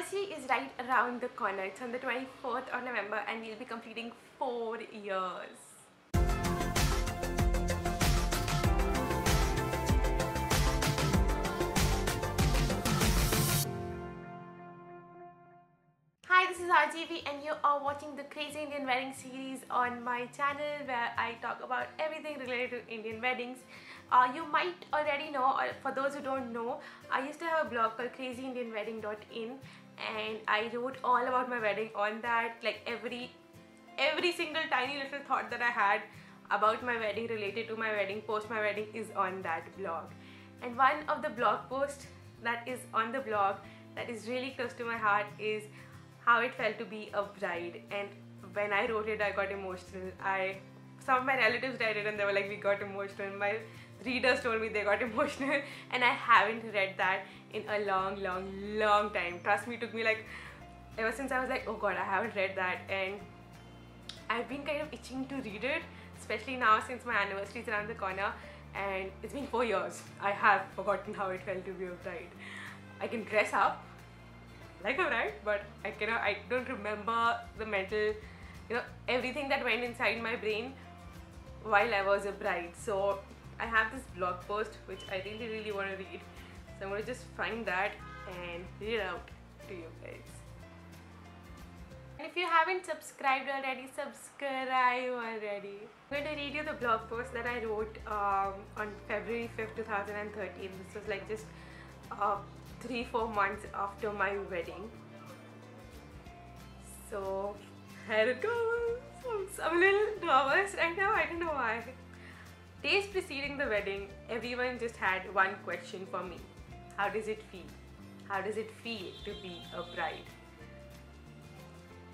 anniversary is right around the corner. It's on the 24th of November and we'll be completing 4 years. Hi, this is RGV and you are watching the Crazy Indian Wedding series on my channel, where I talk about everything related to Indian weddings. You might already know, or for those who don't know, I used to have a blog called crazyindianwedding.in and I wrote all about my wedding on that. Like every single tiny little thought that I had about my wedding, related to my wedding, post my wedding, is on that blog. And one of the blog posts that is on the blog that is really close to my heart is how it felt to be a bride. And when I wrote it, I got emotional. Some of my relatives read it and they were like, we got emotional. My readers told me they got emotional, and I haven't read that in a long time. Trust me, it took me like, ever since I was like, oh god, I haven't read that, and I've been kind of itching to read it, especially now since my anniversary is around the corner and it's been 4 years. I have forgotten how it felt to be a bride. I can dress up like a bride, but I don't remember the mental, everything that went inside my brain while I was a bride. So I have this blog post which I really want to read, so I'm going to just find that and read it out to you guys. And if you haven't subscribed already, subscribe already. I'm going to read you the blog post that I wrote on February 5th, 2013. This was like just 3-4 months after my wedding. So here it goes. I'm a little nervous right now, I don't know why. Days preceding the wedding, everyone just had one question for me. How does it feel? How does it feel to be a bride?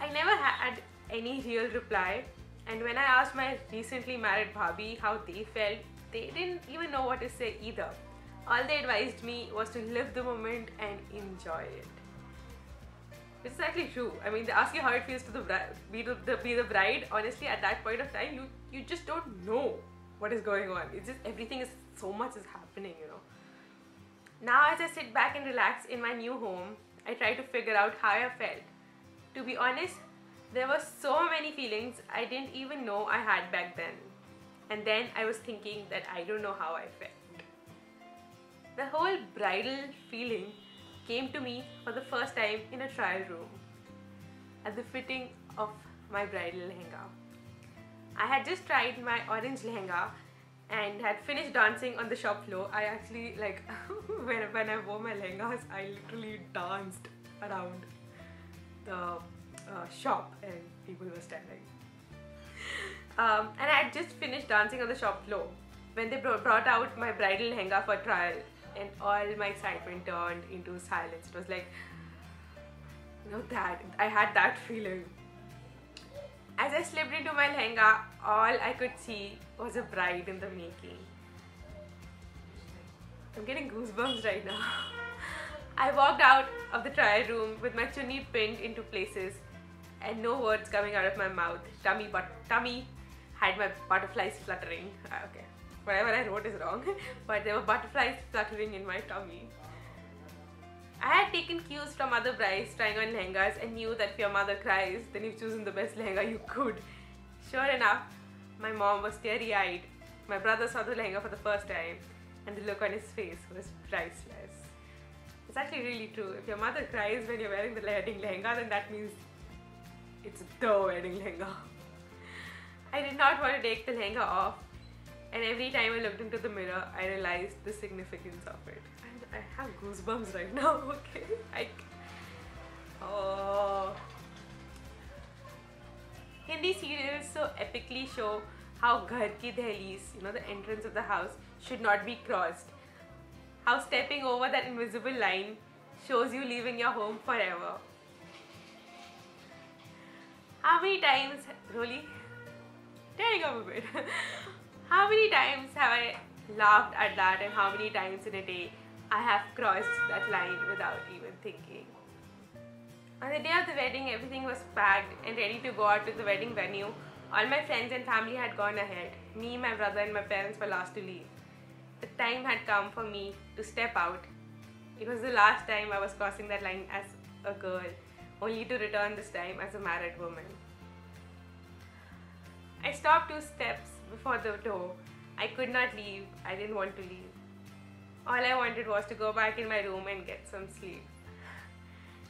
I never had any real reply, and when I asked my recently married bhabhi how they felt, they didn't even know what to say either. All they advised me was to live the moment and enjoy it. Which is actually true. I mean, they ask you how it feels to be the bride. Honestly, at that point of time, you just don't know what is going on. It's just so much is happening, Now as I sit back and relax in my new home, I try to figure out how I felt. To be honest, there were so many feelings I didn't even know I had back then. And then I was thinking that I don't know how I felt. The whole bridal feeling came to me for the first time in a trial room at the fitting of my bridal lehenga. I had just tried my orange lehenga and had finished dancing on the shop floor. I actually, when I wore my lehengas, I literally danced around the shop and people were standing. And I had just finished dancing on the shop floor when they brought out my bridal lehenga for trial, and all my excitement turned into silence. It was like, I had that feeling. As I slipped into my lehenga, all I could see was a bride in the making. I'm getting goosebumps right now. I walked out of the trial room with my chunni pinned into places and no words coming out of my mouth. Tummy had my butterflies fluttering. Okay, whatever I wrote is wrong, but there were butterflies fluttering in my tummy. I had taken cues from other brides trying on lehengas and knew that if your mother cries, then you've chosen the best lehenga you could. Sure enough, my mom was teary-eyed. My brother saw the lehenga for the first time and the look on his face was priceless. It's actually really true. If your mother cries when you're wearing the wedding lehenga, then that means it's the wedding lehenga. I did not want to take the lehenga off, and every time I looked into the mirror, I realized the significance of it. And I have goosebumps right now, okay? Hindi serials so epically show how ghar ki dehliz, the entrance of the house, should not be crossed. How stepping over that invisible line shows you leaving your home forever. How many times, Roli, tearing up a bit. How many times have I laughed at that, and how many times in a day I have crossed that line without even thinking. On the day of the wedding, everything was packed and ready to go out to the wedding venue. All my friends and family had gone ahead. Me, my brother and my parents were last to leave. The time had come for me to step out. It was the last time I was crossing that line as a girl, only to return this time as a married woman. I stopped 2 steps before the door. I could not leave. I didn't want to leave. All I wanted was to go back in my room and get some sleep.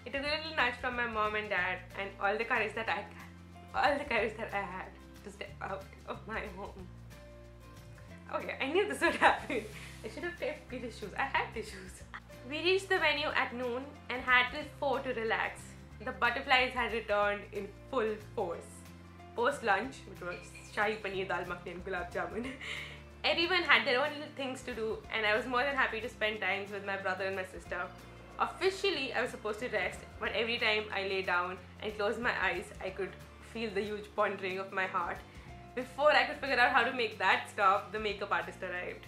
It took a little nudge from my mom and dad, and all the courage that I had to step out of my home. Okay, I knew this would happen. I should have kept tissues. I had tissues. We reached the venue at noon and had till 4 to relax. The butterflies had returned in full force. Post lunch, which was shahi paneer, dal makhani and gulab jamun, everyone had their own little things to do, and I was more than happy to spend times with my brother and my sister. Officially, I was supposed to rest, but every time I lay down and closed my eyes, I could feel the huge pondering of my heart. Before I could figure out how to make that stop, the makeup artist arrived.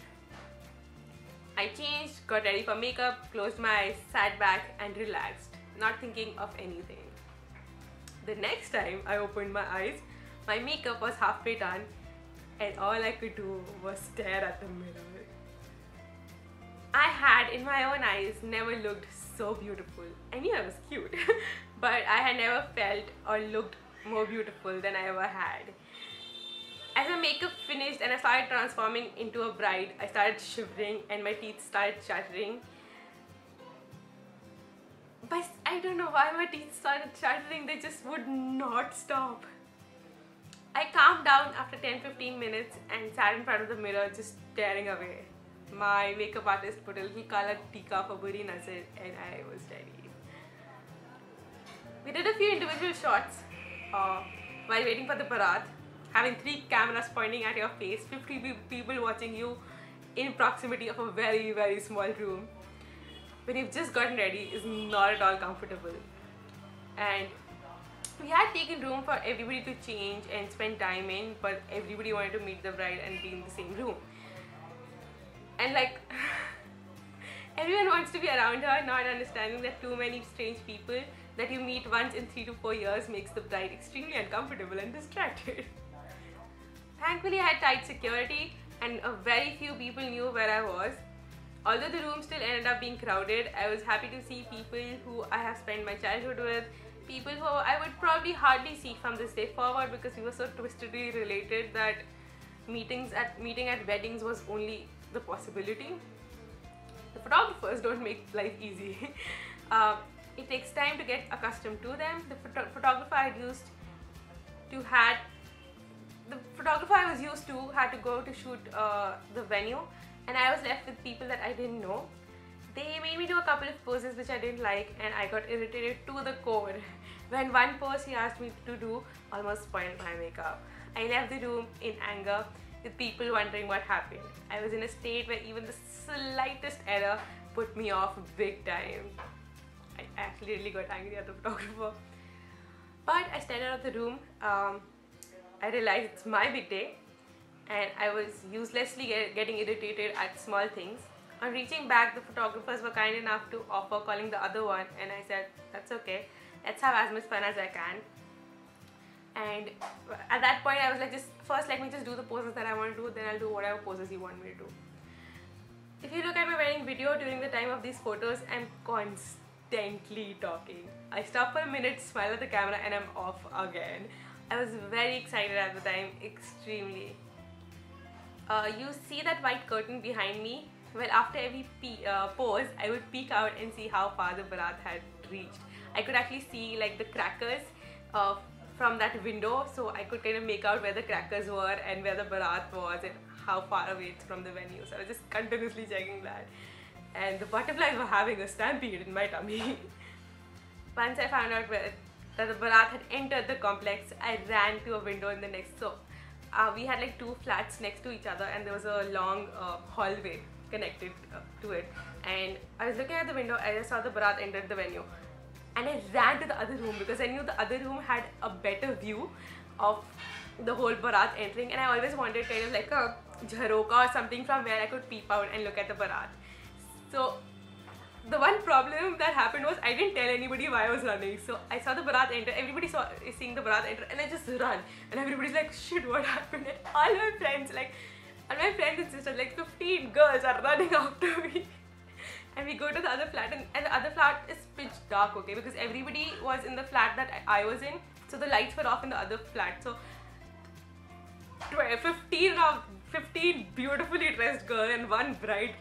I changed, got ready for makeup, closed my eyes, sat back and relaxed, not thinking of anything. The next time I opened my eyes, my makeup was halfway done and all I could do was stare at the mirror. I had, in my own eyes, never looked so beautiful. I knew I was cute, but I had never felt or looked more beautiful than I ever had. As my makeup finished and I started transforming into a bride, I started shivering and my teeth started chattering. But I don't know why my teeth started chattering, they just would not stop. I calmed down after 10-15 minutes and sat in front of the mirror just staring away. My makeup artist put a little colored tika for buri nazar and I was ready. We did a few individual shots while waiting for the barat, having 3 cameras pointing at your face, 50 people watching you in proximity of a very, very small room when you've just gotten ready is not at all comfortable. And we had taken room for everybody to change and spend time in, but everybody wanted to meet the bride and be in the same room. And like, everyone wants to be around her, not understanding that too many strange people that you meet once in 3 to 4 years makes the bride extremely uncomfortable and distracted. Thankfully, I had tight security and a very few people knew where I was. Although the room still ended up being crowded, I was happy to see people who I have spent my childhood with, people who I would probably hardly see from this day forward because we were so twistedly related that meeting at weddings was only the possibility. The photographers don't make life easy. It takes time to get accustomed to them. The photographer I was used to had to go to shoot the venue, and I was left with people that I didn't know. They made me do a couple of poses which I didn't like, and I got irritated to the core. When one pose he asked me to do almost spoiled my makeup. I left the room in anger with people wondering what happened. I was in a state where even the slightest error put me off big time. I actually really got angry at the photographer. But I stepped out of the room. I realized it's my big day and I was uselessly getting irritated at small things. On reaching back, the photographers were kind enough to offer calling the other one, and I said, that's okay, let's have as much fun as I can. And at that point I was like, first let me just do the poses that I want to do, then I'll do whatever poses you want me to do. If you look at my wedding video during the time of these photos, I'm constantly talking. I stop for a minute, smile at the camera, and I'm off again. I was very excited at the time, extremely. You see that white curtain behind me? Well, after every pose, I would peek out and see how far the barat had reached. I could actually see like the crackers from that window, so I could kind of make out where the crackers were and where the barat was and how far away it's from the venue. So I was just continuously checking that. And the butterflies were having a stampede in my tummy. Once I found out that the barat had entered the complex, I ran to a window in the next. So we had like 2 flats next to each other, and there was a long hallway connected to it. And I was looking at the window, I just saw the barat entered the venue. And I ran to the other room because I knew the other room had a better view of the whole barat entering, and I always wanted kind of like a jharoka or something from where I could peep out and look at the barat. So the one problem that happened was I didn't tell anybody why I was running. So I saw the barat enter, everybody is seeing the barat enter, and I just run, and everybody's like, shit, what happened? And all my friends and sisters, like 15 girls are running after me. and we go to the other flat, and the other flat is pitch dark, okay, because everybody was in the flat that I was in, so the lights were off in the other flat. So 15 beautifully dressed girl and one bride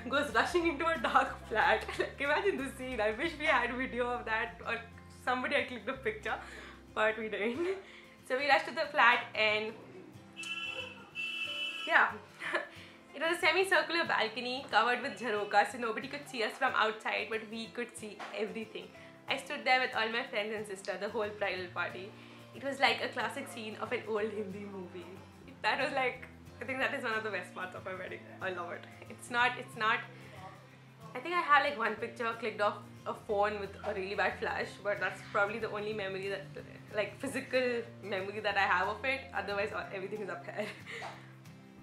goes rushing into a dark flat. Like, imagine the scene. I wish we had video of that, or somebody had clicked a picture, but we didn't. So we rushed to the flat, and yeah, it was a semicircular balcony covered with jharoka, so nobody could see us from outside, but we could see everything. I stood there with all my friends and sister, the whole bridal party. It was like a classic scene of an old Hindi movie. That was like, I think that is one of the best parts of my wedding. I love it. It's not, I think I have like one picture clicked off a phone with a really bad flash, but that's probably the only memory that, like physical memory that I have of it. Otherwise, everything is up here.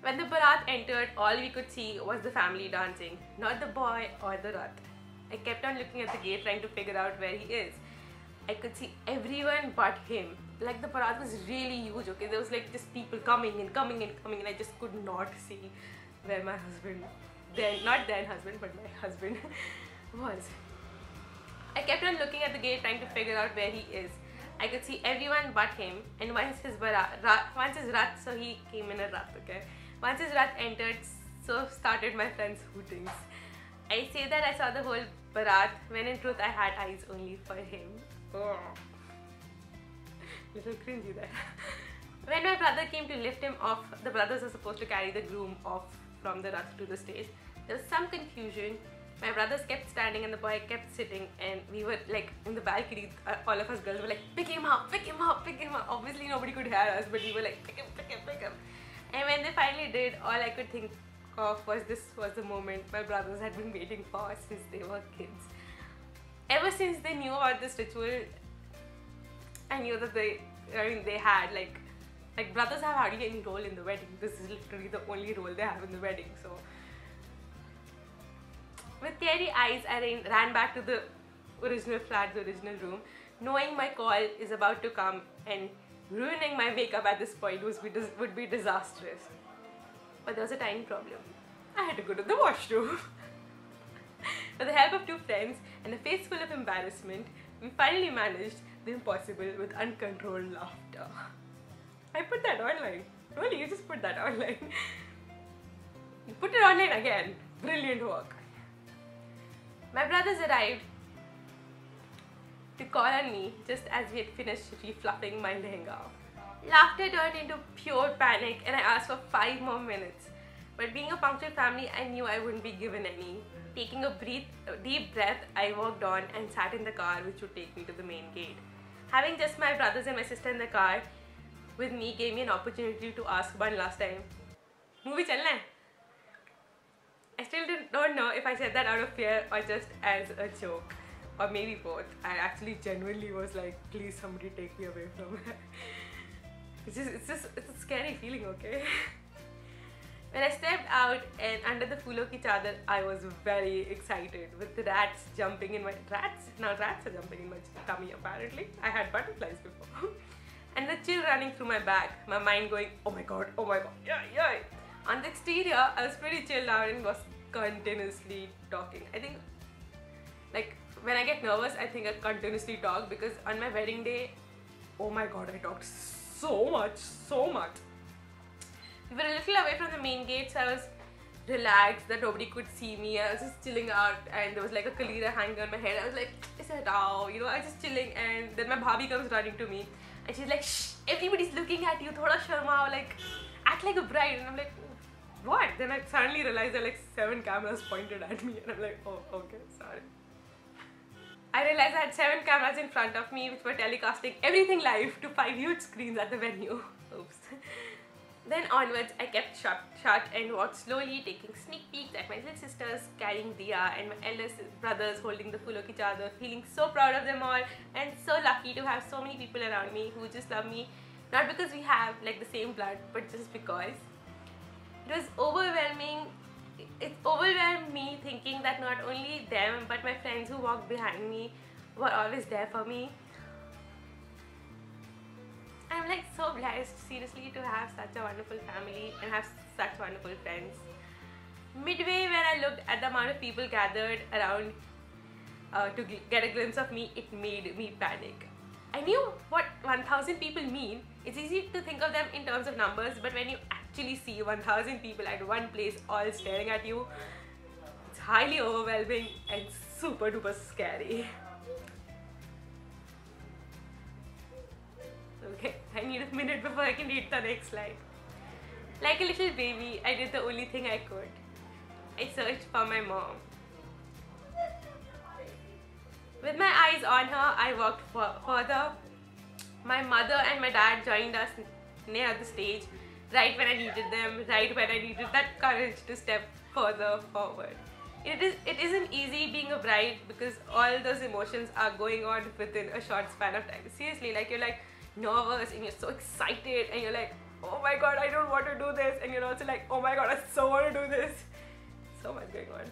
When the barat entered, all we could see was the family dancing, not the boy or the rat. I kept on looking at the gate trying to figure out where he is. I could see everyone but him. Like the barat was really huge, okay? There was like just people coming and coming and coming, and I just could not see where my husband, not then husband, but my husband was. I kept on looking at the gate trying to figure out where he is. I could see everyone but him, and once his rat, so he came in a rat, okay? Once his rat entered, so started my friend's hootings. I say that I saw the whole barat, when in truth I had eyes only for him. Oh. Little cringy there. When my brother came to lift him off, the brothers are supposed to carry the groom off from the rat to the stage. There was some confusion. My brothers kept standing and the boy kept sitting, and we were like in the balcony, all of us girls were like, pick him up, pick him up, pick him up. Obviously nobody could hear us, but we were like, pick him, pick him, pick him. And when they finally did, all I could think of was this was the moment my brothers had been waiting for since they were kids. Ever since they knew about this ritual, I knew that they had like brothers have hardly any role in the wedding. This is literally the only role they have in the wedding. So with teary eyes, I ran back to the original flat, the original room, knowing my call is about to come, and ruining my makeup at this point would be disastrous. But there was a tiny problem. I had to go to the washroom. With the help of two friends and a face full of embarrassment, we finally managed the impossible with uncontrolled laughter. I put that online. Roli, you just put that online. You put it online again. Brilliant work. My brothers arrived to call on me just as we had finished refluffing my lehenga. Laughter turned into pure panic, and I asked for 5 more minutes. But being a punctual family, I knew I wouldn't be given any. Taking a deep breath, I walked on and sat in the car which would take me to the main gate. Having just my brothers and my sister in the car with me gave me an opportunity to ask one last time, movie chalna hai? I still don't know if I said that out of fear or just as a joke, or maybe both. I actually genuinely was like, please somebody take me away from her. It's a scary feeling, okay? When I stepped out and under the phoolon ki chadar, I was very excited with the rats jumping in my rats are jumping in my tummy apparently. I had butterflies before. And the chill running through my back, my mind going, oh my god, yeah. On the exterior, I was pretty chilled out and was continuously talking. I think, like, when I get nervous, I think I continuously talk, because on my wedding day, oh my god, I talked so much. We were a little away from the main gate, so I was relaxed that nobody could see me. I was just chilling out, and there was like a kalira hanging on my head. I was like, is it now? You know, I was just chilling, and then my bhabhi comes running to me, and she's like, shh, everybody's looking at you, thoda sharmao, like, act like a bride. And I'm like, what? Then I suddenly realized there are like 7 cameras pointed at me, and I'm like, oh, okay, sorry. I realized I had 7 cameras in front of me which were telecasting everything live to 5 huge screens at the venue. Oops. Then onwards, I kept shut and walked slowly, taking sneak peeks at my little sisters carrying Diya and my eldest brothers holding the phoolon ki chadar, feeling so proud of them all and so lucky to have so many people around me who just love me, not because we have like the same blood, but just because. It was overwhelming. It overwhelmed me thinking that not only them but my friends who walked behind me were always there for me. I'm like so blessed, seriously, to have such a wonderful family and have such wonderful friends. Midway, when I looked at the amount of people gathered around to get a glimpse of me, it made me panic. I knew what 1000 people mean. It's easy to think of them in terms of numbers, but when you actually see 1000 people at one place all staring at you, it's highly overwhelming and super duper scary. Okay, I need a minute before I can read the next slide. Like a little baby, I did the only thing I could. I searched for my mom. With my eyes on her, I walked further. My mother and my dad joined us near the stage, right when I needed them, right when I needed that courage to step further forward. It isn't easy being a bride because all those emotions are going on within a short span of time. Seriously, like you're like nervous and you're so excited and you're like, oh my god, I don't want to do this, and you're also like, oh my god, I so want to do this. So much going on.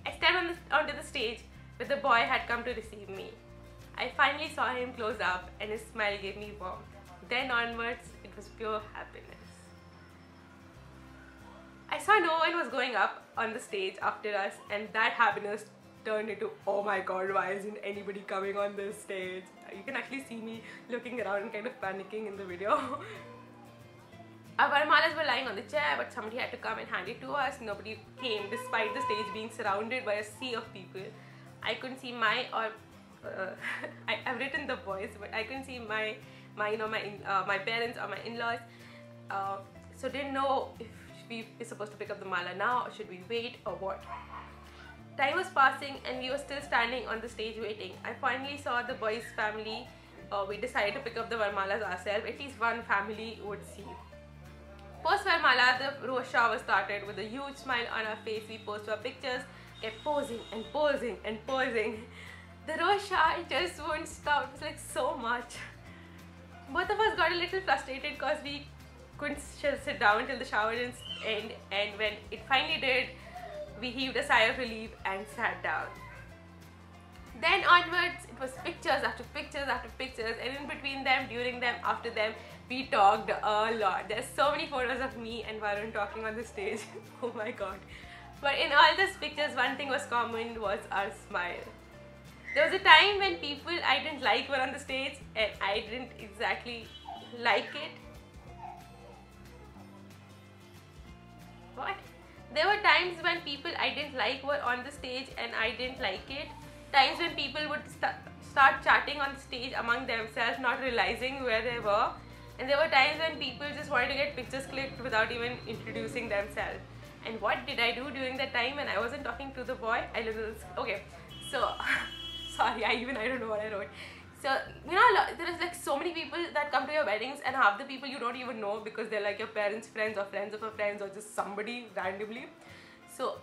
I stepped onto the stage where the boy had come to receive me. I finally saw him close up and his smile gave me warmth. Then onwards, it was pure happiness. I saw no one was going up on the stage after us, and that happiness turned into, oh my god, why isn't anybody coming on this stage? You can actually see me looking around and kind of panicking in the video. Our varamalas were lying on the chair, but somebody had to come and hand it to us. Nobody came despite the stage being surrounded by a sea of people. I couldn't see I've written the voice, but I couldn't see my parents or my in-laws. So didn't know if we were supposed to pick up the mala now or should we wait or what. Time was passing and we were still standing on the stage waiting. I finally saw the boys' family. We decided to pick up the varamalas ourselves. At least one family would see. Post Varmala, the rose shower started. With a huge smile on our face, we posed our pictures, kept posing and posing and posing. The rose shower just wouldn't stop. It was like so much. Both of us got a little frustrated because we couldn't sit down till the shower didn't end, and when it finally did, we heaved a sigh of relief and sat down. Then onwards, it was pictures after pictures after pictures, and in between them, during them, after them, we talked a lot. There's so many photos of me and Varun talking on the stage. Oh my god. But in all those pictures, one thing was common, was our smile. There was a time when people I didn't like were on the stage and I didn't exactly like it. What? There were times when people I didn't like were on the stage and I didn't like it. Times when people would start chatting on the stage among themselves, not realizing where they were. And there were times when people just wanted to get pictures clicked without even introducing themselves. And what did I do during that time when I wasn't talking to the boy? Okay, so sorry, I don't know what I wrote. So, you know, there is like so many people that come to your weddings, and half the people you don't even know because they're like your parents' friends or friends of a friends or just somebody randomly. So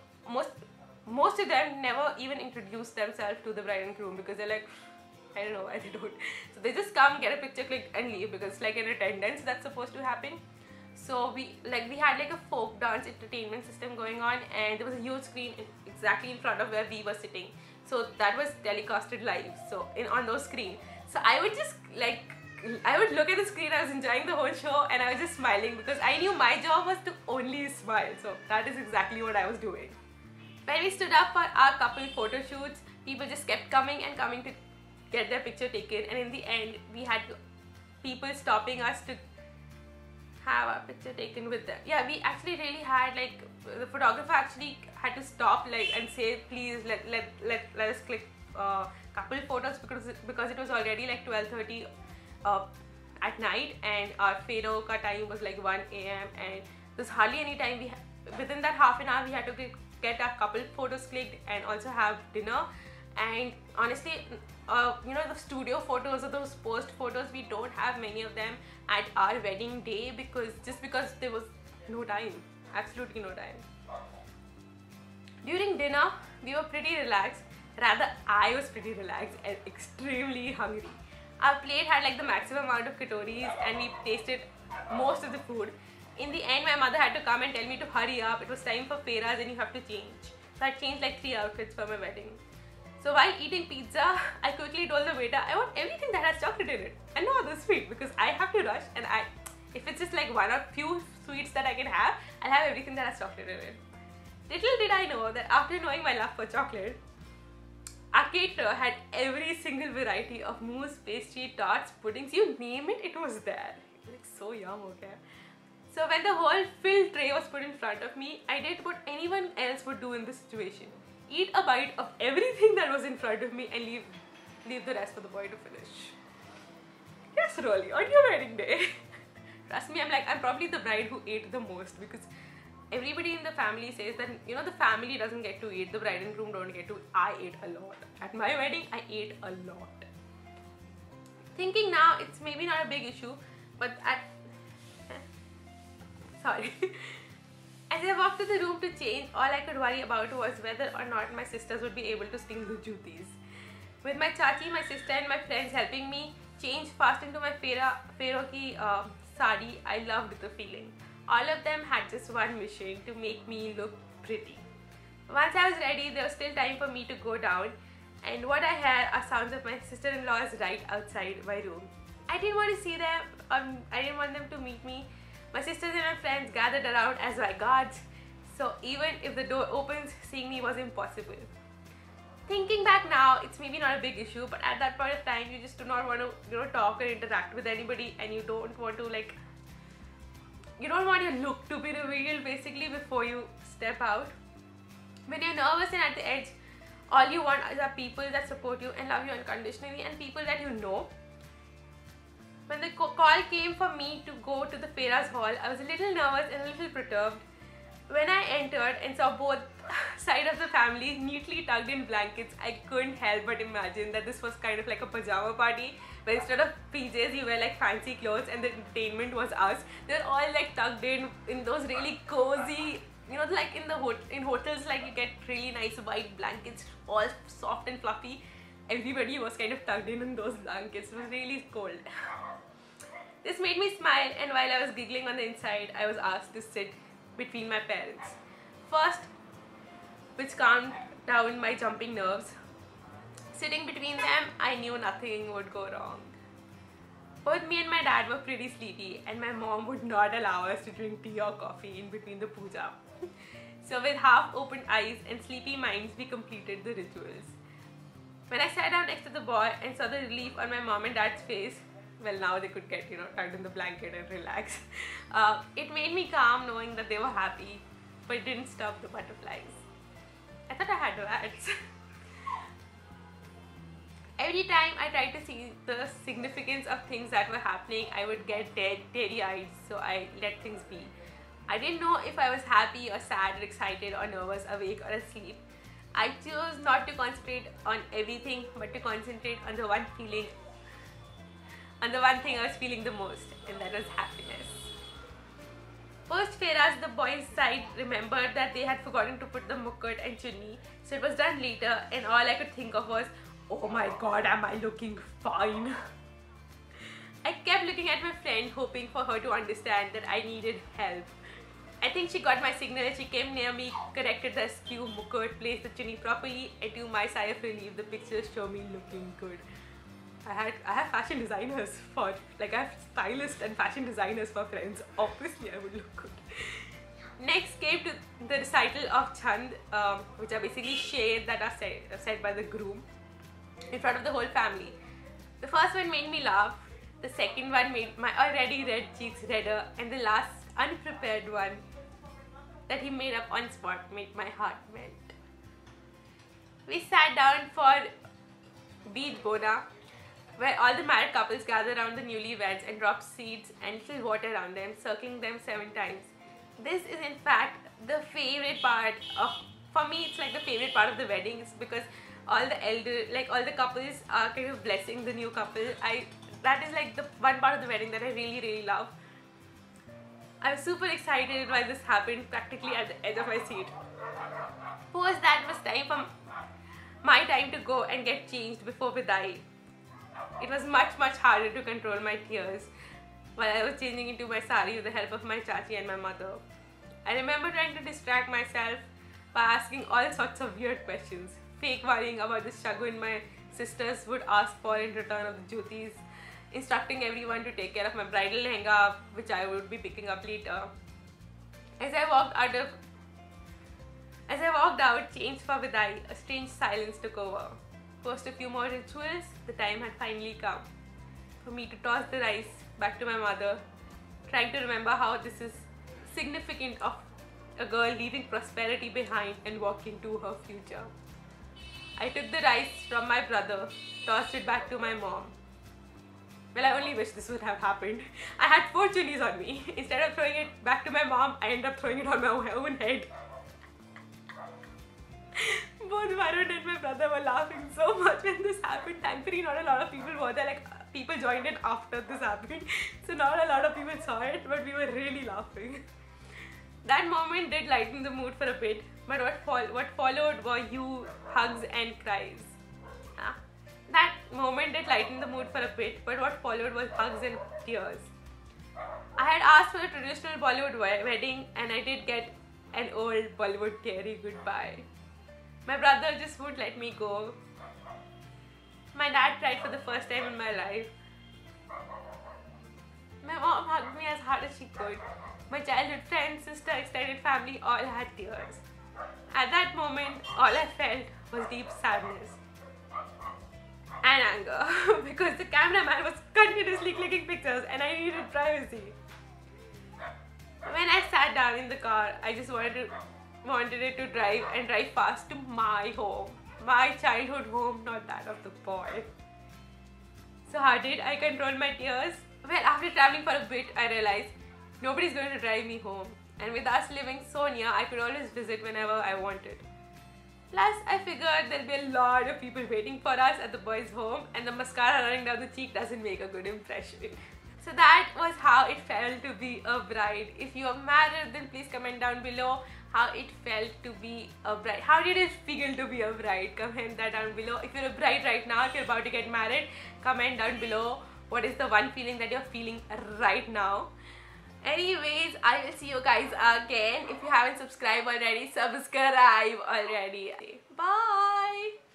most of them never even introduce themselves to the bride and groom because they're like, I don't know why they don't. So they just come, get a picture clicked and leave because it's like an attendance that's supposed to happen. So we had like a folk dance entertainment system going on, and there was a huge screen exactly in front of where we were sitting. So that was telecasted live. So on those screens. So I would just I would look at the screen. I was enjoying the whole show and I was just smiling because I knew my job was to only smile. So that is exactly what I was doing. When we stood up for our couple photo shoots, people just kept coming and coming to get their picture taken, and in the end we had people stopping us to have our picture taken with them. Yeah, we actually really had like the photographer actually had to stop and say, please let us click couple photos because it was already like 12:30 at night, and our Fero ka time was like 1 AM, and there's hardly any time within that half an hour we had to get our couple photos clicked and also have dinner. And honestly, you know, the studio photos or those post photos, we don't have many of them at our wedding day because there was no time, absolutely no time. During dinner, we were pretty relaxed. Rather, I was pretty relaxed and extremely hungry. Our plate had like the maximum amount of katoris and we tasted most of the food. In the end, my mother had to come and tell me to hurry up. It was time for fairas and you have to change. So I changed like 3 outfits for my wedding. So while eating pizza, I quickly told the waiter, I want everything that has chocolate in it and no other sweet because I have to rush, and if it's just like one or few sweets that I can have, I'll have everything that has chocolate in it. Little did I know that after knowing my love for chocolate, our caterer had every single variety of mousse, pastry, tarts, puddings, you name it, it was there. Like so yum, okay? So when the whole filled tray was put in front of me, I did what anyone else would do in this situation. Eat a bite of everything that was in front of me and leave the rest for the boy to finish. Yes, Roli, on your wedding day. Trust me, I'm probably the bride who ate the most, because everybody in the family says that, you know, the family doesn't get to eat, the bride and groom don't get to. I ate a lot. At my wedding, I ate a lot. Thinking now, it's maybe not a big issue, but sorry. As I walked to the room to change, all I could worry about was whether or not my sisters would be able to sting the jutis. With my chachi, my sister and my friends helping me change fast into my Pharaoh ki sari, I loved the feeling. All of them had just one mission: to make me look pretty. Once I was ready, there was still time for me to go down, and what I heard are sounds of my sister-in-laws right outside my room. I didn't want to see them, I didn't want them to meet me. My sisters and my friends gathered around as my guards, so even if the door opens, seeing me was impossible. Thinking back now, it's maybe not a big issue, but at that point of time, you just do not want to, you know, talk or interact with anybody, and you don't want to, like, you don't want your look to be revealed basically before you step out. When you're nervous and at the edge, all you want are people that support you and love you unconditionally, and people that you know. When the call came for me to go to the Pharaoh's hall, I was a little nervous and a little perturbed. When I entered and saw both sides of the family neatly tucked in blankets, I couldn't help but imagine that this was kind of like a pajama party, where instead of PJs you wear like fancy clothes and the entertainment was us. They're all like tucked in those really cozy, you know, like in hotels, like you get really nice white blankets, all soft and fluffy. Everybody was kind of tucked in those blankets. It was really cold. This made me smile, and while I was giggling on the inside, I was asked to sit between my parents. First, which calmed down my jumping nerves. Sitting between them, I knew nothing would go wrong. Both me and my dad were pretty sleepy, and my mom would not allow us to drink tea or coffee in between the puja. So with half-opened eyes and sleepy minds, we completed the rituals. When I sat down next to the boy and saw the relief on my mom and dad's face, well, now they could get, you know, tucked in the blanket and relax. It made me calm knowing that they were happy, but it didn't stop the butterflies. I thought I had rats. Every time I tried to see the significance of things that were happening, I would get teary-eyed, so I let things be. I didn't know if I was happy or sad or excited or nervous, awake or asleep. I chose not to concentrate on everything, but to concentrate on the one thing I was feeling the most, and that was happiness. Post Pharaoh's, the boys' side remembered that they had forgotten to put the mukut and chunni, so it was done later, and all I could think of was, oh my god, am I looking fine? I kept looking at my friend, hoping for her to understand that I needed help. I think she got my signal and she came near me, corrected the askew mukut, placed the chunni properly, and to my sigh of relief, the pictures show me looking good. I have fashion designers for, like, I have stylists and fashion designers for friends. Obviously, I would look good. Next came to the recital of Chand, which are basically shades that are said by the groom in front of the whole family. The first one made me laugh, the second one made my already red cheeks redder, and the last unprepared one that he made up on spot made my heart melt. We sat down for Bead Bona, where all the married couples gather around the newlyweds and drop seeds and little water around them, circling them 7 times. This is in fact the favorite part of, for me it's like the favorite part of the weddings, because all the couples are kind of blessing the new couple. That is like the one part of the wedding that I really love. I was super excited while this happened, practically at the edge of my seat. Post that was my time to go and get changed before Vidai. It was much harder to control my tears while I was changing into my sari with the help of my chachi and my mother. I remember trying to distract myself by asking all sorts of weird questions, fake worrying about the shagun my sisters would ask for in return of the jyotis, instructing everyone to take care of my bridal lehenga, which I would be picking up later. As I walked out of As I walked out, changed for Vidai, a strange silence took over. Post a few more rituals, the time had finally come for me to toss the rice back to my mother, trying to remember how this is significant of a girl leaving prosperity behind and walking to her future. I took the rice from my brother, tossed it back to my mom. Well, I only wish this would have happened. I had 4 chilies on me. Instead of throwing it back to my mom, I ended up throwing it on my own head. Both Varun and my brother were laughing so much when this happened. Thankfully, not a lot of people were there. Like, people joined in after this happened. So not a lot of people saw it, but we were really laughing. That moment did lighten the mood for a bit, but what followed were hugs and cries. That moment did lighten the mood for a bit, but what followed was hugs and tears. I had asked for a traditional Bollywood wedding, and I did get an old Bollywood teary goodbye. My brother just wouldn't let me go. My dad cried for the first time in my life. My mom hugged me as hard as she could. My childhood friends, sister, extended family all had tears. At that moment, all I felt was deep sadness and anger because the cameraman was continuously clicking pictures and I needed privacy. When I sat down in the car, I just wanted it to drive fast to my home. My childhood home, not that of the boy. So how did I control my tears? Well, after traveling for a bit, I realized nobody's going to drive me home. And with us living so near, I could always visit whenever I wanted. Plus, I figured there'll be a lot of people waiting for us at the boys' home and the mascara running down the cheek doesn't make a good impression. So that was how it felt to be a bride. If you are married, then please comment down below how it felt to be a bride. How did it feel to be a bride? Comment that down below. If you're a bride right now, if you're about to get married, comment down below what is the one feeling that you're feeling right now. Anyways, I will see you guys again. If you haven't subscribed already, subscribe already. Bye!